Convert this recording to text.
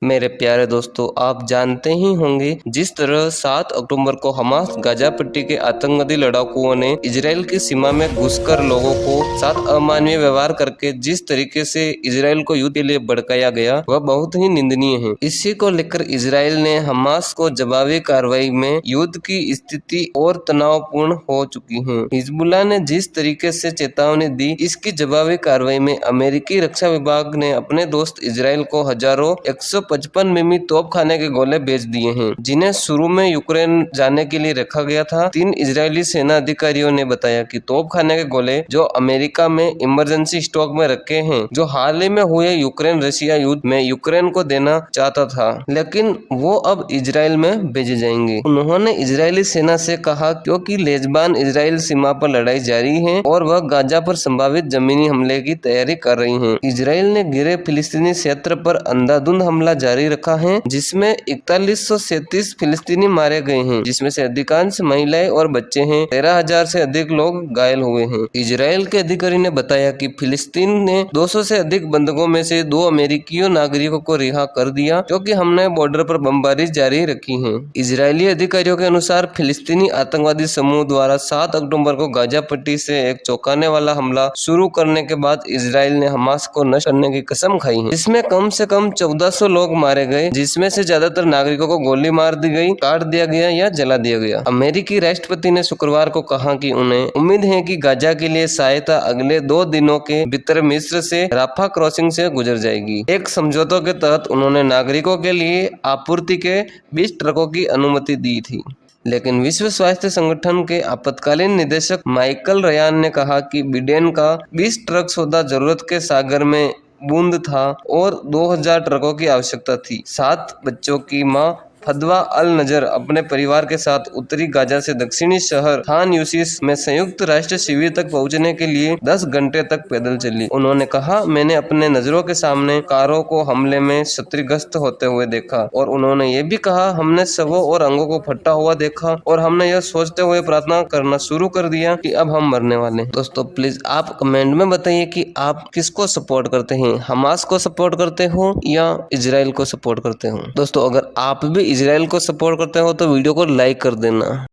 मेरे प्यारे दोस्तों, आप जानते ही होंगे जिस तरह 7 अक्टूबर को हमास गाजा पट्टी के आतंकवादी लड़ाकुओं ने इजराइल की सीमा में घुसकर लोगों को साथ अमानवीय व्यवहार करके जिस तरीके से इजराइल को युद्ध के लिए भड़काया गया वह बहुत ही निंदनीय है। इसी को लेकर इजराइल ने हमास को जवाबी कार्रवाई में युद्ध की स्थिति और तनावपूर्ण हो चुकी है। हिजबुल्लाह ने जिस तरीके से चेतावनी दी, इसकी जवाबी कार्रवाई में अमेरिकी रक्षा विभाग ने अपने दोस्त इजराइल को हजारों 155 मिमी तोपखाने के गोले भेज दिए हैं, जिन्हें शुरू में यूक्रेन जाने के लिए रखा गया था। 3 इजरायली सेना अधिकारियों ने बताया कि तोपखाने के गोले जो अमेरिका में इमरजेंसी स्टॉक में रखे हैं, जो हाल ही में हुए यूक्रेन रशिया युद्ध में यूक्रेन को देना चाहता था, लेकिन वो अब इजराइल में भेजे जाएंगे। उन्होंने इजरायली सेना से कहा क्योंकि लेजबान इजराइल सीमा पर लड़ाई जारी है और वह गाजा पर संभावित जमीनी हमले की तैयारी कर रही है। इजराइल ने घिरे फिलिस्तीनी क्षेत्र पर अंधाधुंध हमला जारी रखा है, जिसमें 4137 फिलिस्तीनी मारे गए हैं, जिसमें से अधिकांश महिलाएं और बच्चे हैं। 13,000 से अधिक लोग घायल हुए हैं। इजराइल के अधिकारी ने बताया कि फिलिस्तीन ने 200 से अधिक बंधकों में से 2 अमेरिकी नागरिकों को रिहा कर दिया, क्योंकि हमने बॉर्डर पर बमबारी जारी रखी है। इजरायली अधिकारियों के अनुसार फिलिस्तीनी आतंकवादी समूह द्वारा 7 अक्टूबर को गाजा पट्टी से एक चौंकाने वाला हमला शुरू करने के बाद इजराइल ने हमास को नष्ट करने की कसम खाई है। इसमें कम से कम 1400 लोग मारे गए, जिसमें से ज्यादातर नागरिकों को गोली मार दी गई, काट दिया गया या जला दिया गया। अमेरिकी राष्ट्रपति ने शुक्रवार को कहा कि उन्हें उम्मीद है कि गाजा के लिए सहायता अगले 2 दिनों के भीतर मिस्र से राफा क्रॉसिंग से गुजर जाएगी। एक समझौतों के तहत उन्होंने नागरिकों के लिए आपूर्ति के 20 ट्रकों की अनुमति दी थी, लेकिन विश्व स्वास्थ्य संगठन के आपातकालीन निदेशक माइकल रयान ने कहा कि बिडेन का 20 ट्रक सौदा जरूरत के सागर में बूंद था और 2000 ट्रकों की आवश्यकता थी। 7 बच्चों की मां फदवा अल नजर अपने परिवार के साथ उत्तरी गाजा से दक्षिणी शहर खान यूसिस में संयुक्त राष्ट्र शिविर तक पहुंचने के लिए 10 घंटे तक पैदल चली। उन्होंने कहा, मैंने अपने नजरों के सामने कारों को हमले में क्षतिग्रस्त होते हुए देखा और उन्होंने ये भी कहा, हमने शवों और अंगों को फटा हुआ देखा और हमने यह सोचते हुए प्रार्थना करना शुरू कर दिया कि अब हम मरने वाले हैं। दोस्तों प्लीज आप कमेंट में बताइए कि आप किसको सपोर्ट करते हैं, हमास को सपोर्ट करते हो या इजराइल को सपोर्ट करते हो। दोस्तों अगर आप भी इजराइल को सपोर्ट करते हो तो वीडियो को लाइक कर देना।